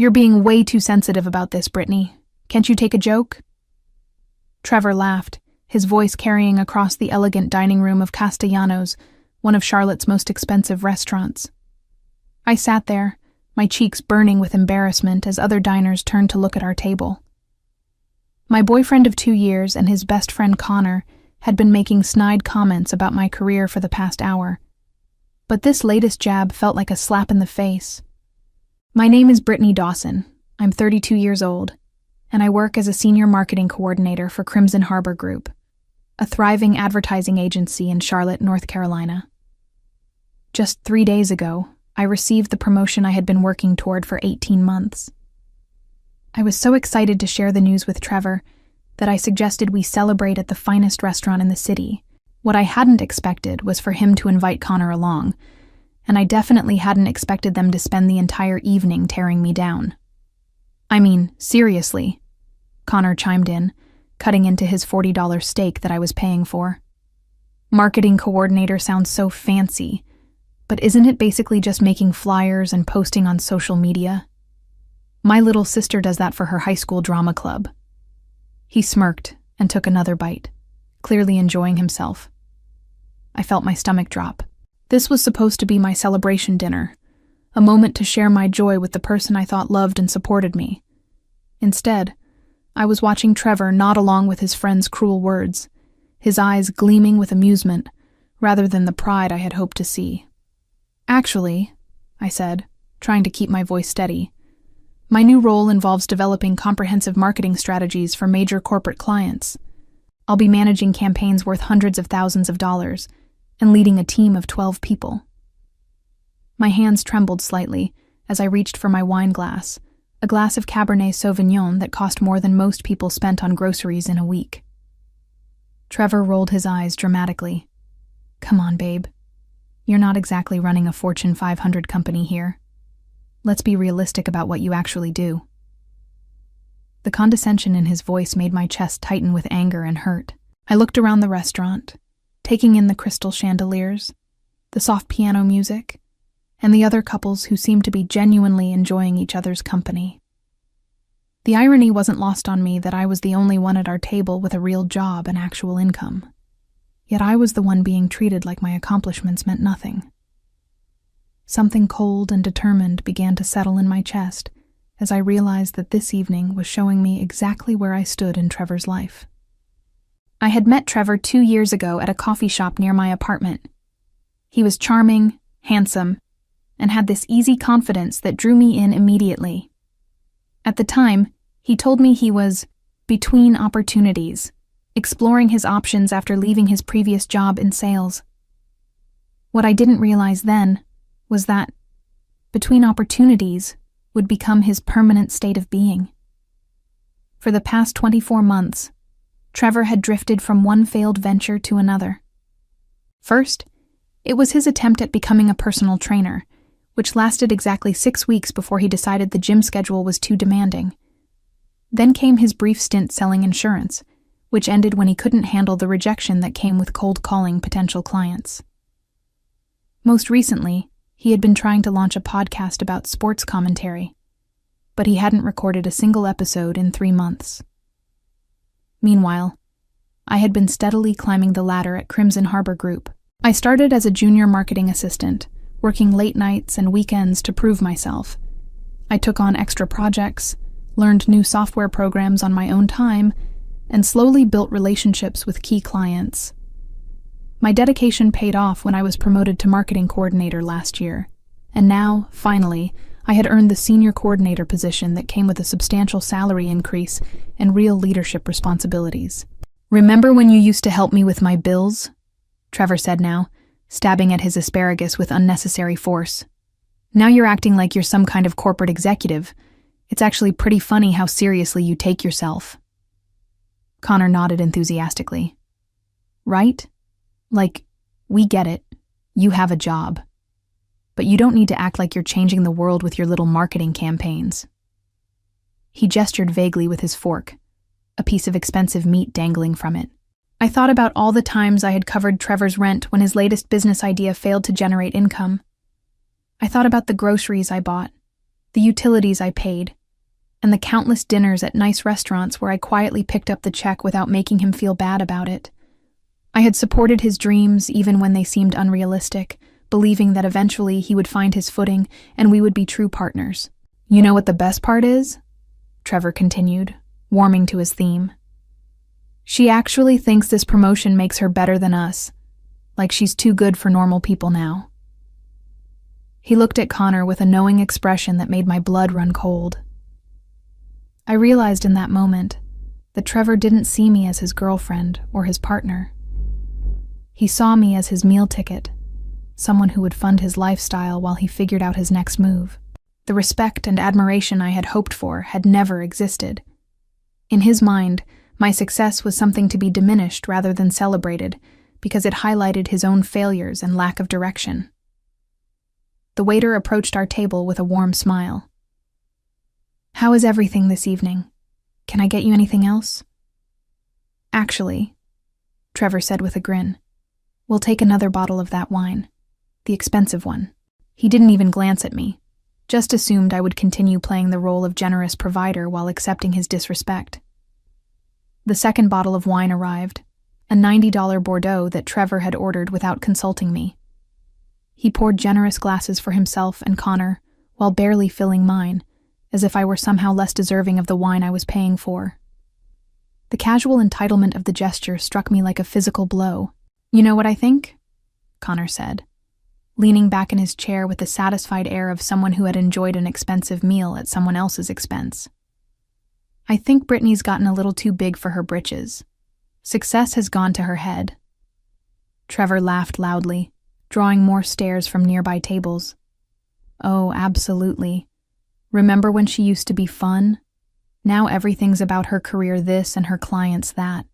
You're being way too sensitive about this, Brittany. Can't you take a joke? Trevor laughed, his voice carrying across the elegant dining room of Castellanos, one of Charlotte's most expensive restaurants. I sat there, my cheeks burning with embarrassment as other diners turned to look at our table. My boyfriend of 2 years and his best friend Connor had been making snide comments about my career for the past hour. But this latest jab felt like a slap in the face. My name is Brittany Dawson. I'm 32 years old, and I work as a senior marketing coordinator for Crimson Harbor Group, a thriving advertising agency in Charlotte, North Carolina. Just 3 days ago, I received the promotion I had been working toward for 18 months. I was so excited to share the news with Trevor that I suggested we celebrate at the finest restaurant in the city. What I hadn't expected was for him to invite Connor along, and I definitely hadn't expected them to spend the entire evening tearing me down. I mean, seriously, Connor chimed in, cutting into his $40 steak that I was paying for. Marketing coordinator sounds so fancy, but isn't it basically just making flyers and posting on social media? My little sister does that for her high school drama club. He smirked and took another bite, clearly enjoying himself. I felt my stomach drop. This was supposed to be my celebration dinner, a moment to share my joy with the person I thought loved and supported me. Instead, I was watching Trevor nod along with his friend's cruel words, his eyes gleaming with amusement rather than the pride I had hoped to see. Actually, I said, trying to keep my voice steady, my new role involves developing comprehensive marketing strategies for major corporate clients. I'll be managing campaigns worth hundreds of thousands of dollars and leading a team of 12 people. My hands trembled slightly as I reached for my wine glass, a glass of Cabernet Sauvignon that cost more than most people spent on groceries in a week. Trevor rolled his eyes dramatically. Come on, babe. You're not exactly running a Fortune 500 company here. Let's be realistic about what you actually do. The condescension in his voice made my chest tighten with anger and hurt. I looked around the restaurant, taking in the crystal chandeliers, the soft piano music, and the other couples who seemed to be genuinely enjoying each other's company. The irony wasn't lost on me that I was the only one at our table with a real job and actual income. Yet I was the one being treated like my accomplishments meant nothing. Something cold and determined began to settle in my chest as I realized that this evening was showing me exactly where I stood in Trevor's life. I had met Trevor 2 years ago at a coffee shop near my apartment. He was charming, handsome, and had this easy confidence that drew me in immediately. At the time, he told me he was between opportunities, exploring his options after leaving his previous job in sales. What I didn't realize then was that between opportunities would become his permanent state of being. For the past 24 months, Trevor had drifted from one failed venture to another. First, it was his attempt at becoming a personal trainer, which lasted exactly 6 weeks before he decided the gym schedule was too demanding. Then came his brief stint selling insurance, which ended when he couldn't handle the rejection that came with cold calling potential clients. Most recently, he had been trying to launch a podcast about sports commentary, but he hadn't recorded a single episode in 3 months. Meanwhile, I had been steadily climbing the ladder at Crimson Harbor Group. I started as a junior marketing assistant, working late nights and weekends to prove myself. I took on extra projects, learned new software programs on my own time, and slowly built relationships with key clients. My dedication paid off when I was promoted to marketing coordinator last year, and now, finally, I had earned the senior coordinator position that came with a substantial salary increase and real leadership responsibilities. "Remember when you used to help me with my bills?" Trevor said now, stabbing at his asparagus with unnecessary force. "Now you're acting like you're some kind of corporate executive. It's actually pretty funny how seriously you take yourself." Connor nodded enthusiastically. "Right? Like, we get it. You have a job. But you don't need to act like you're changing the world with your little marketing campaigns." He gestured vaguely with his fork, a piece of expensive meat dangling from it. I thought about all the times I had covered Trevor's rent when his latest business idea failed to generate income. I thought about the groceries I bought, The utilities I paid, and the countless dinners at nice restaurants where I quietly picked up the check without making him feel bad about it. I had supported his dreams even when they seemed unrealistic, believing that eventually he would find his footing and we would be true partners. You know what the best part is? Trevor continued, warming to his theme. She actually thinks this promotion makes her better than us, like she's too good for normal people now. He looked at Connor with a knowing expression that made my blood run cold. I realized in that moment that Trevor didn't see me as his girlfriend or his partner. He saw me as his meal ticket, someone who would fund his lifestyle while he figured out his next move. The respect and admiration I had hoped for had never existed. In his mind, my success was something to be diminished rather than celebrated because it highlighted his own failures and lack of direction. The waiter approached our table with a warm smile. How is everything this evening? Can I get you anything else? Actually, Trevor said with a grin, we'll take another bottle of that wine, the expensive one. He didn't even glance at me, just assumed I would continue playing the role of generous provider while accepting his disrespect. The second bottle of wine arrived, a $90 Bordeaux that Trevor had ordered without consulting me. He poured generous glasses for himself and Connor, while barely filling mine, as if I were somehow less deserving of the wine I was paying for. The casual entitlement of the gesture struck me like a physical blow. You know what I think? Connor said, leaning back in his chair with the satisfied air of someone who had enjoyed an expensive meal at someone else's expense. I think Brittany's gotten a little too big for her britches. Success has gone to her head. Trevor laughed loudly, drawing more stares from nearby tables. Oh, absolutely. Remember when she used to be fun? Now everything's about her career this and her clients that.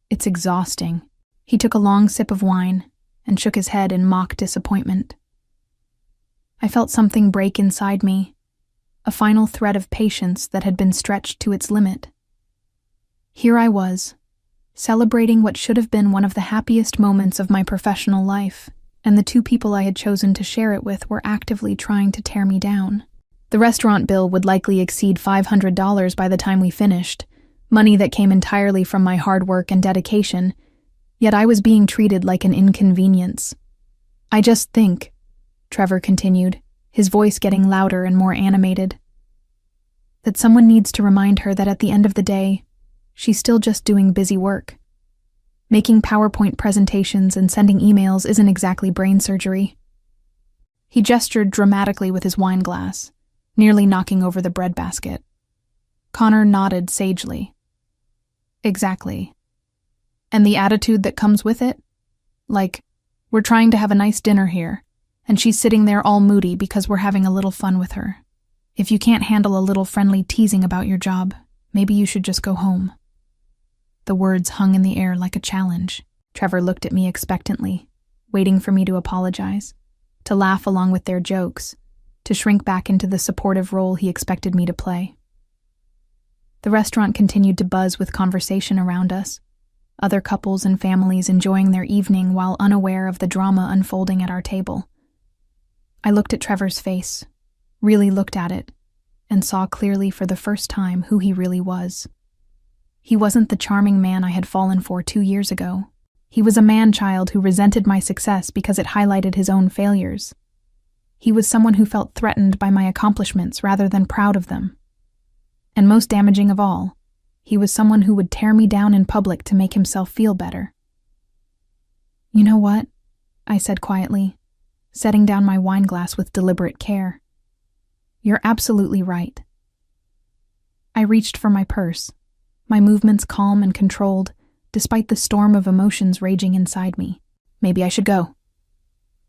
It's exhausting. He took a long sip of wine and shook his head in mock disappointment. I felt something break inside me, a final thread of patience that had been stretched to its limit. Here I was, celebrating what should have been one of the happiest moments of my professional life, and the two people I had chosen to share it with were actively trying to tear me down. The restaurant bill would likely exceed $500 by the time we finished, money that came entirely from my hard work and dedication, yet I was being treated like an inconvenience. I just think, Trevor continued, his voice getting louder and more animated, that someone needs to remind her that at the end of the day, she's still just doing busy work. Making PowerPoint presentations and sending emails isn't exactly brain surgery. He gestured dramatically with his wine glass, nearly knocking over the breadbasket. Connor nodded sagely. Exactly. And the attitude that comes with it? Like, we're trying to have a nice dinner here, and she's sitting there all moody because we're having a little fun with her. If you can't handle a little friendly teasing about your job, maybe you should just go home. The words hung in the air like a challenge. Trevor looked at me expectantly, waiting for me to apologize, to laugh along with their jokes, to shrink back into the supportive role he expected me to play. The restaurant continued to buzz with conversation around us, other couples and families enjoying their evening while unaware of the drama unfolding at our table. I looked at Trevor's face, really looked at it, and saw clearly for the first time who he really was. He wasn't the charming man I had fallen for 2 years ago. He was a man-child who resented my success because it highlighted his own failures. He was someone who felt threatened by my accomplishments rather than proud of them. And most damaging of all, he was someone who would tear me down in public to make himself feel better. You know what? I said quietly, setting down my wine glass with deliberate care. You're absolutely right. I reached for my purse, my movements calm and controlled, despite the storm of emotions raging inside me. Maybe I should go.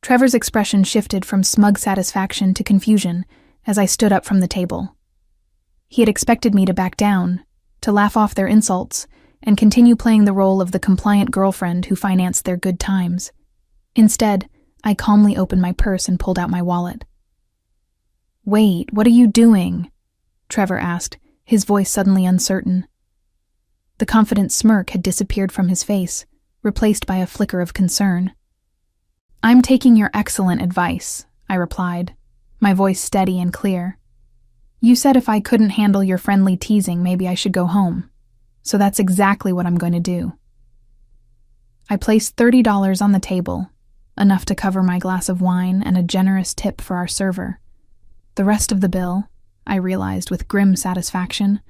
Trevor's expression shifted from smug satisfaction to confusion as I stood up from the table. He had expected me to back down, to laugh off their insults, and continue playing the role of the compliant girlfriend who financed their good times. Instead, I calmly opened my purse and pulled out my wallet. Wait, what are you doing? Trevor asked, his voice suddenly uncertain. The confident smirk had disappeared from his face, replaced by a flicker of concern. I'm taking your excellent advice, I replied, my voice steady and clear. You said if I couldn't handle your friendly teasing, maybe I should go home. So that's exactly what I'm going to do. I placed $30 on the table, enough to cover my glass of wine and a generous tip for our server. The rest of the bill, I realized with grim satisfaction,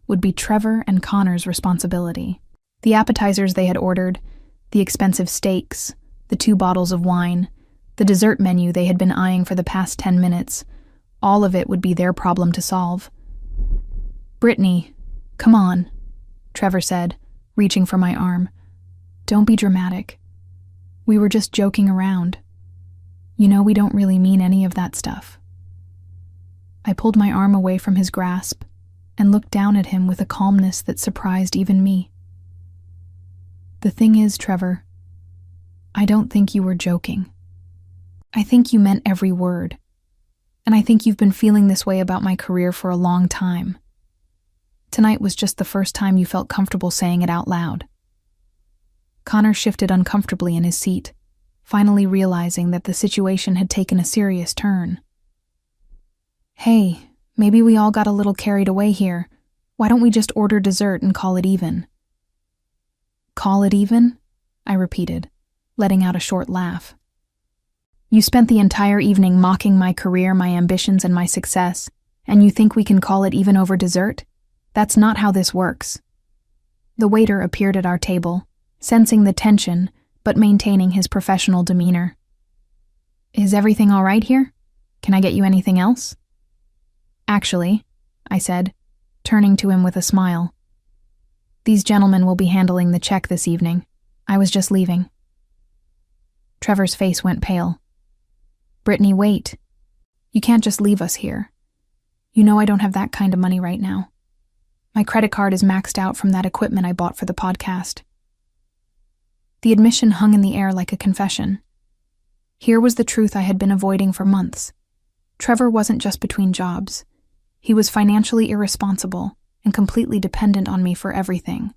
would be Trevor and Connor's responsibility. The appetizers they had ordered, the expensive steaks, the 2 bottles of wine, the dessert menu they had been eyeing for the past 10 minutes, all of it would be their problem to solve. "Brittany, come on," Trevor said, reaching for my arm. "Don't be dramatic. We were just joking around. You know we don't really mean any of that stuff." I pulled my arm away from his grasp and looked down at him with a calmness that surprised even me. "The thing is, Trevor, I don't think you were joking. I think you meant every word. And I think you've been feeling this way about my career for a long time. Tonight was just the first time you felt comfortable saying it out loud." Connor shifted uncomfortably in his seat, finally realizing that the situation had taken a serious turn. "Hey, maybe we all got a little carried away here. Why don't we just order dessert and call it even?" "Call it even?" I repeated, letting out a short laugh. "You spent the entire evening mocking my career, my ambitions, and my success, and you think we can call it even over dessert? That's not how this works." The waiter appeared at our table, sensing the tension, but maintaining his professional demeanor. "Is everything all right here? Can I get you anything else?" "Actually," I said, turning to him with a smile, "these gentlemen will be handling the check this evening. I was just leaving." Trevor's face went pale. "Brittany, wait. You can't just leave us here. You know I don't have that kind of money right now. My credit card is maxed out from that equipment I bought for the podcast." The admission hung in the air like a confession. Here was the truth I had been avoiding for months. Trevor wasn't just between jobs. He was financially irresponsible and completely dependent on me for everything.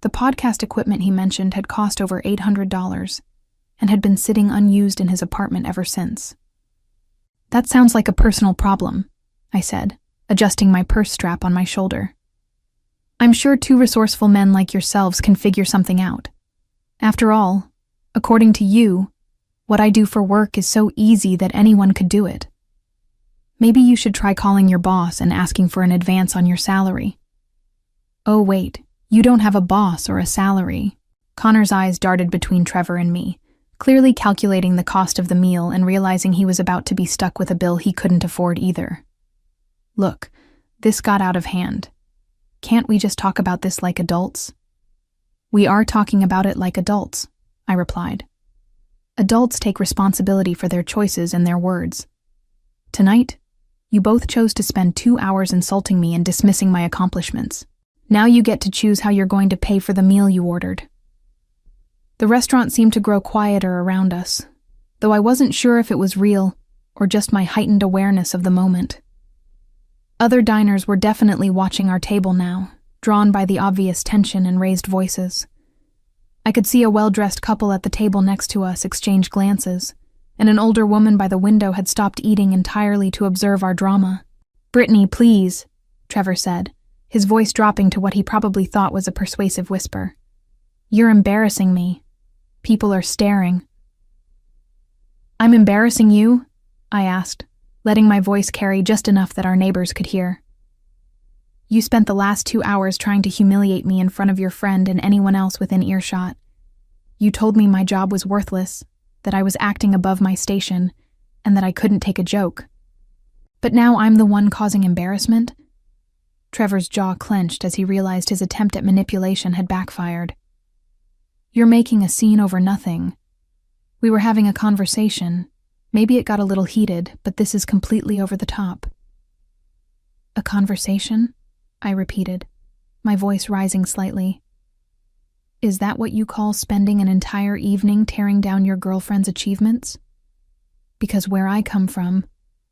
The podcast equipment he mentioned had cost over $800 and had been sitting unused in his apartment ever since. "That sounds like a personal problem," I said, adjusting my purse strap on my shoulder. "I'm sure 2 resourceful men like yourselves can figure something out. After all, according to you, what I do for work is so easy that anyone could do it. Maybe you should try calling your boss and asking for an advance on your salary." "Oh wait, you don't have a boss or a salary." Connor's eyes darted between Trevor and me, clearly calculating the cost of the meal and realizing he was about to be stuck with a bill he couldn't afford either. "Look, this got out of hand. Can't we just talk about this like adults?" "We are talking about it like adults," I replied. "Adults take responsibility for their choices and their words. Tonight, you both chose to spend 2 hours insulting me and dismissing my accomplishments. Now you get to choose how you're going to pay for the meal you ordered." The restaurant seemed to grow quieter around us, though I wasn't sure if it was real or just my heightened awareness of the moment. Other diners were definitely watching our table now, drawn by the obvious tension and raised voices. I could see a well-dressed couple at the table next to us exchange glances, and an older woman by the window had stopped eating entirely to observe our drama. "Brittany, please," Trevor said, his voice dropping to what he probably thought was a persuasive whisper. "You're embarrassing me. People are staring." "I'm embarrassing you?" I asked, letting my voice carry just enough that our neighbors could hear. "You spent the last 2 hours trying to humiliate me in front of your friend and anyone else within earshot. You told me my job was worthless, that I was acting above my station, and that I couldn't take a joke. But now I'm the one causing embarrassment?" Trevor's jaw clenched as he realized his attempt at manipulation had backfired. "You're making a scene over nothing. We were having a conversation. Maybe it got a little heated, but this is completely over the top." "A conversation?" I repeated, my voice rising slightly. "Is that what you call spending an entire evening tearing down your girlfriend's achievements? Because where I come from,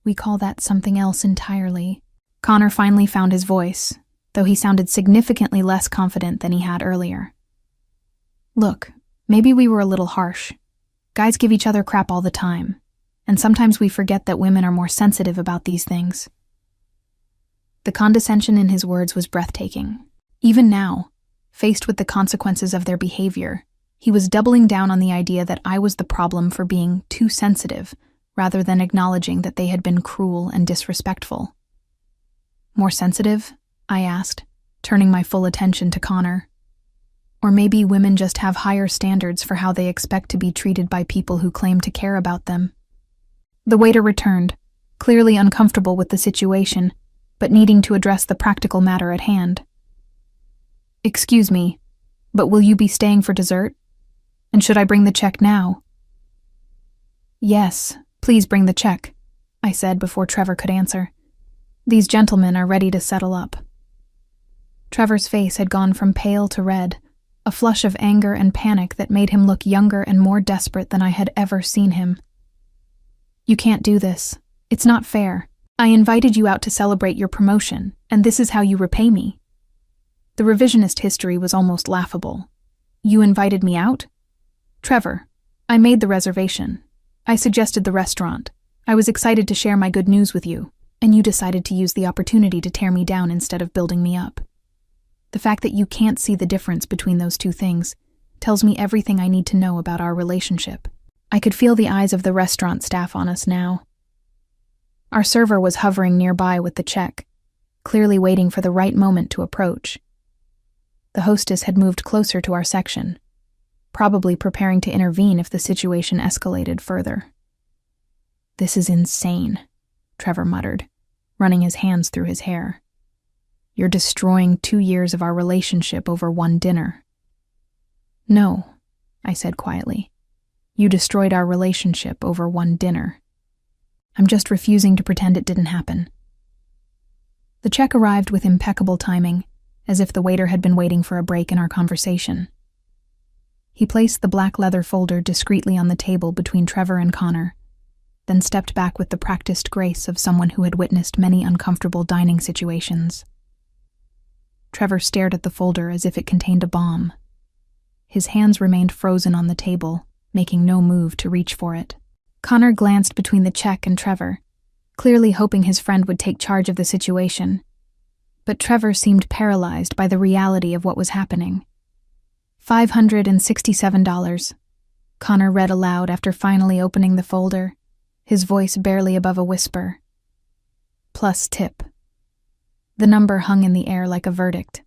we call that something else entirely." Connor finally found his voice, though he sounded significantly less confident than he had earlier. "Look, maybe we were a little harsh. Guys give each other crap all the time, and sometimes we forget that women are more sensitive about these things. condescension in his words was breathtaking. Even now, faced with the consequences of their behavior, he was doubling down on the idea that I was the problem for being too sensitive, rather than acknowledging that they had been cruel and disrespectful. More sensitive? I asked, turning my full attention to Connor. Or maybe women just have higher standards for how they expect to be treated by people who claim to care about them. The waiter returned, clearly uncomfortable with the situation, but needing to address the practical matter at hand. "Excuse me, but will you be staying for dessert? And should I bring the check now?" "Yes, please bring the check," I said before Trevor could answer. "These gentlemen are ready to settle up." Trevor's face had gone from pale to red, a flush of anger and panic that made him look younger and more desperate than I had ever seen him. "You can't do this. It's not fair. I invited you out to celebrate your promotion, and this is how you repay me." The revisionist history was almost laughable. "You invited me out?" "Trevor, I made the reservation. I suggested the restaurant. I was excited to share my good news with you, and you decided to use the opportunity to tear me down instead of building me up. The fact that you can't see the difference between those two things tells me everything I need to know about our relationship." I could feel the eyes of the restaurant staff on us now. Our server was hovering nearby with the check, clearly waiting for the right moment to approach. The hostess had moved closer to our section, probably preparing to intervene if the situation escalated further. "This is insane," Trevor muttered, running his hands through his hair. "You're destroying 2 years of our relationship over one dinner." "No," I said quietly. "You destroyed our relationship over one dinner. I'm just refusing to pretend it didn't happen." The check arrived with impeccable timing, as if the waiter had been waiting for a break in our conversation. He placed the black leather folder discreetly on the table between Trevor and Connor, then stepped back with the practiced grace of someone who had witnessed many uncomfortable dining situations. Trevor stared at the folder as if it contained a bomb. His hands remained frozen on the table, making no move to reach for it. Connor glanced between the check and Trevor, clearly hoping his friend would take charge of the situation. But Trevor seemed paralyzed by the reality of what was happening. $567, Connor read aloud after finally opening the folder, his voice barely above a whisper. Plus tip. The number hung in the air like a verdict.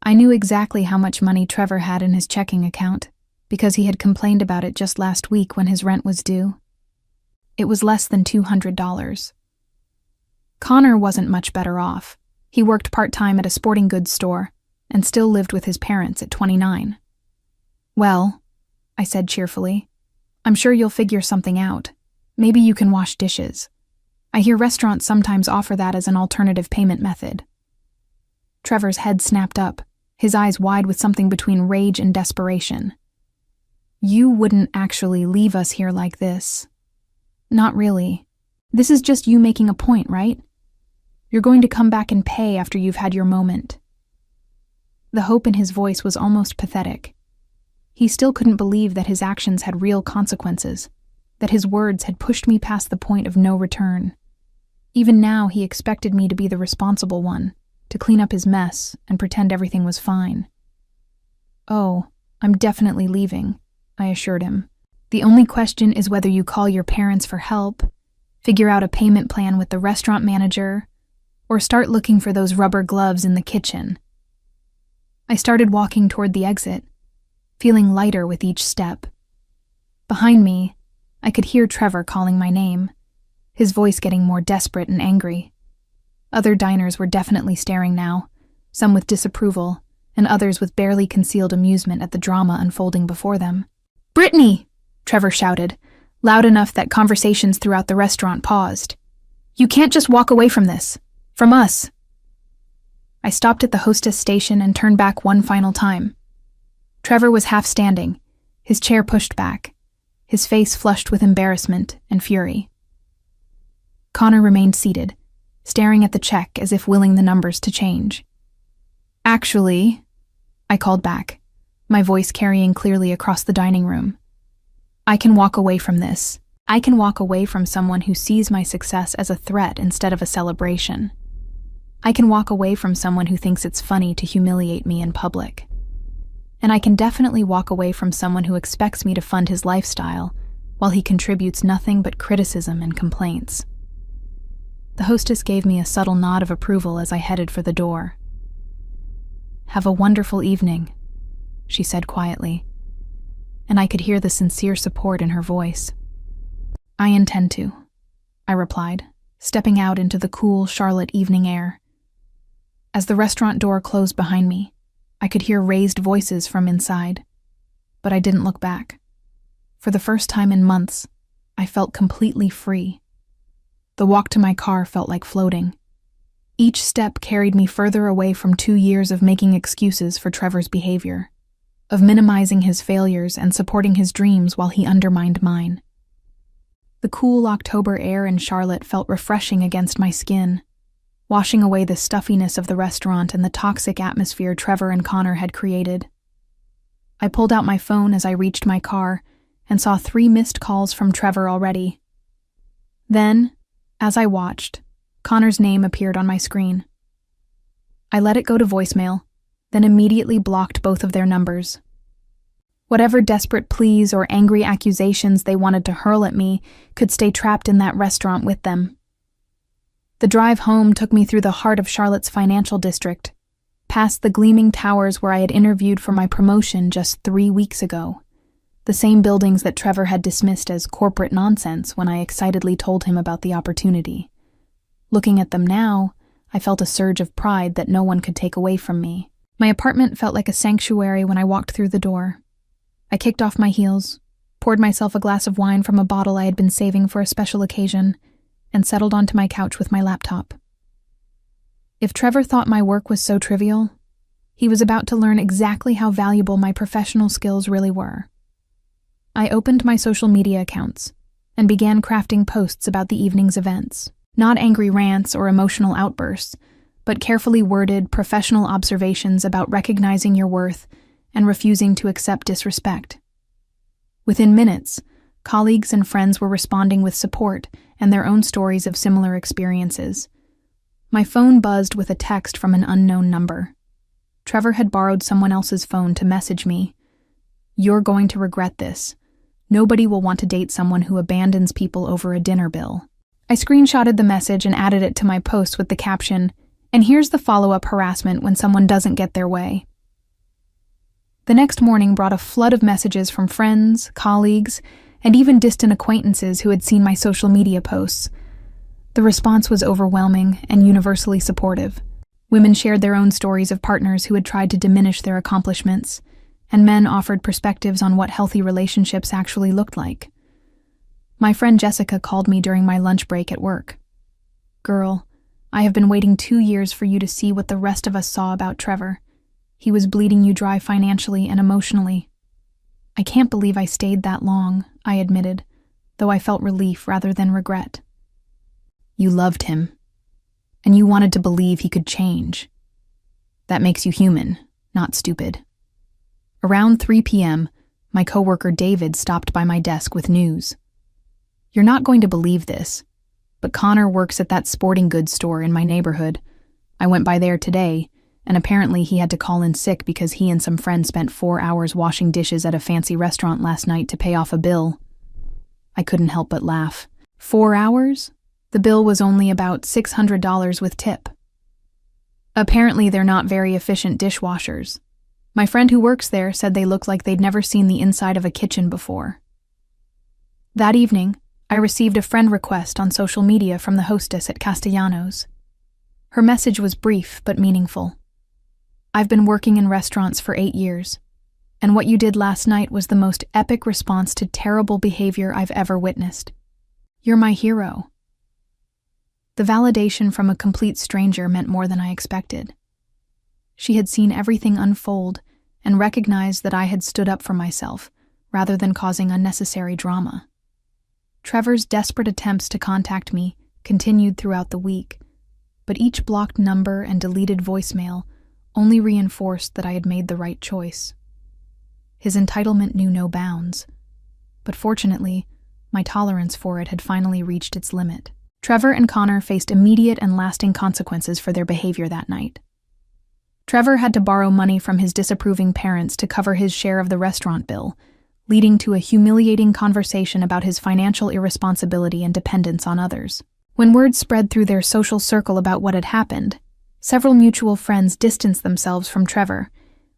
I knew exactly how much money Trevor had in his checking account, because he had complained about it just last week when his rent was due. It was less than $200. Connor wasn't much better off. He worked part-time at a sporting goods store and still lived with his parents at 29. "Well," I said cheerfully, "I'm sure you'll figure something out. Maybe you can wash dishes. I hear restaurants sometimes offer that as an alternative payment method." Trevor's head snapped up, his eyes wide with something between rage and desperation. "You wouldn't actually leave us here like this." "Not really. This is just you making a point, right? You're going to come back and pay after you've had your moment." The hope in his voice was almost pathetic. He still couldn't believe that his actions had real consequences, that his words had pushed me past the point of no return. Even now, he expected me to be the responsible one, to clean up his mess and pretend everything was fine. "Oh, I'm definitely leaving," I assured him. "The only question is whether you call your parents for help, figure out a payment plan with the restaurant manager, or start looking for those rubber gloves in the kitchen." I started walking toward the exit, feeling lighter with each step. Behind me, I could hear Trevor calling my name, his voice getting more desperate and angry. Other diners were definitely staring now, some with disapproval, and others with barely concealed amusement at the drama unfolding before them. "Brittany!" Trevor shouted, loud enough that conversations throughout the restaurant paused. "You can't just walk away from this. From us." I stopped at the hostess station and turned back one final time. Trevor was half standing, his chair pushed back, his face flushed with embarrassment and fury. Connor remained seated, staring at the check as if willing the numbers to change. "Actually," I called back, my voice carrying clearly across the dining room, "I can walk away from this. I can walk away from someone who sees my success as a threat instead of a celebration. I can walk away from someone who thinks it's funny to humiliate me in public. And I can definitely walk away from someone who expects me to fund his lifestyle while he contributes nothing but criticism and complaints. The hostess gave me a subtle nod of approval as I headed for the door. "Have a wonderful evening," she said quietly, and I could hear the sincere support in her voice. "I intend to," I replied, stepping out into the cool Charlotte evening air. As the restaurant door closed behind me, I could hear raised voices from inside, but I didn't look back. For the first time in months, I felt completely free. The walk to my car felt like floating. Each step carried me further away from 2 years of making excuses for Trevor's behavior, of minimizing his failures and supporting his dreams while he undermined mine. The cool October air in Charlotte felt refreshing against my skin, washing away the stuffiness of the restaurant and the toxic atmosphere Trevor and Connor had created. I pulled out my phone as I reached my car and saw 3 missed calls from Trevor already. Then, as I watched, Connor's name appeared on my screen. I let it go to voicemail, then immediately blocked both of their numbers. Whatever desperate pleas or angry accusations they wanted to hurl at me could stay trapped in that restaurant with them. The drive home took me through the heart of Charlotte's financial district, past the gleaming towers where I had interviewed for my promotion just 3 weeks ago, the same buildings that Trevor had dismissed as corporate nonsense when I excitedly told him about the opportunity. Looking at them now, I felt a surge of pride that no one could take away from me. My apartment felt like a sanctuary when I walked through the door. I kicked off my heels, poured myself a glass of wine from a bottle I had been saving for a special occasion, and settled onto my couch with my laptop. If Trevor thought my work was so trivial, he was about to learn exactly how valuable my professional skills really were. I opened my social media accounts and began crafting posts about the evening's events. Not angry rants or emotional outbursts, but carefully worded professional observations about recognizing your worth and refusing to accept disrespect. Within minutes, colleagues and friends were responding with support and their own stories of similar experiences. My phone buzzed with a text from an unknown number. Trevor had borrowed someone else's phone to message me. "You're going to regret this. Nobody will want to date someone who abandons people over a dinner bill." I screenshotted the message and added it to my post with the caption, "And here's the follow-up harassment when someone doesn't get their way." The next morning brought a flood of messages from friends, colleagues, and even distant acquaintances who had seen my social media posts. The response was overwhelming and universally supportive. Women shared their own stories of partners who had tried to diminish their accomplishments, and men offered perspectives on what healthy relationships actually looked like. My friend Jessica called me during my lunch break at work. "Girl, I have been waiting 2 years for you to see what the rest of us saw about Trevor. He was bleeding you dry financially and emotionally." "I can't believe I stayed that long," I admitted, though I felt relief rather than regret. "You loved him, and you wanted to believe he could change. That makes you human, not stupid." Around 3 p.m., my coworker David stopped by my desk with news. "You're not going to believe this, but Connor works at that sporting goods store in my neighborhood. I went by there today, and apparently he had to call in sick because he and some friends spent 4 hours washing dishes at a fancy restaurant last night to pay off a bill." I couldn't help but laugh. 4 hours? The bill was only about $600 with tip. Apparently they're not very efficient dishwashers. My friend who works there said they looked like they'd never seen the inside of a kitchen before. That evening, I received a friend request on social media from the hostess at Castellanos. Her message was brief but meaningful. "I've been working in restaurants for 8 years, and what you did last night was the most epic response to terrible behavior I've ever witnessed. You're my hero." The validation from a complete stranger meant more than I expected. She had seen everything unfold and recognized that I had stood up for myself rather than causing unnecessary drama. Trevor's desperate attempts to contact me continued throughout the week, but each blocked number and deleted voicemail only reinforced that I had made the right choice. His entitlement knew no bounds, but fortunately, my tolerance for it had finally reached its limit. Trevor and Connor faced immediate and lasting consequences for their behavior that night. Trevor had to borrow money from his disapproving parents to cover his share of the restaurant bill, leading to a humiliating conversation about his financial irresponsibility and dependence on others. When word spread through their social circle about what had happened, several mutual friends distanced themselves from Trevor,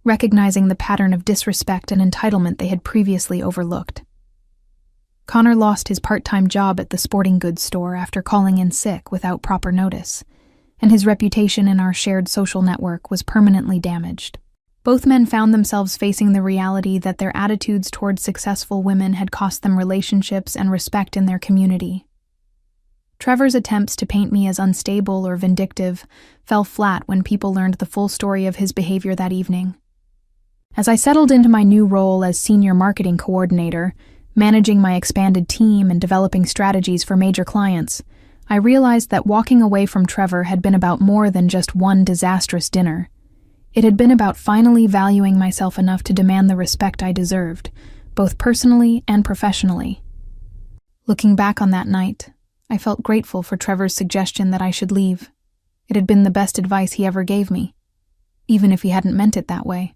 recognizing the pattern of disrespect and entitlement they had previously overlooked. Connor lost his part-time job at the sporting goods store after calling in sick without proper notice, and his reputation in our shared social network was permanently damaged. Both men found themselves facing the reality that their attitudes toward successful women had cost them relationships and respect in their community. Trevor's attempts to paint me as unstable or vindictive fell flat when people learned the full story of his behavior that evening. As I settled into my new role as senior marketing coordinator, managing my expanded team and developing strategies for major clients, I realized that walking away from Trevor had been about more than just one disastrous dinner. It had been about finally valuing myself enough to demand the respect I deserved, both personally and professionally. Looking back on that night, I felt grateful for Trevor's suggestion that I should leave. It had been the best advice he ever gave me, even if he hadn't meant it that way.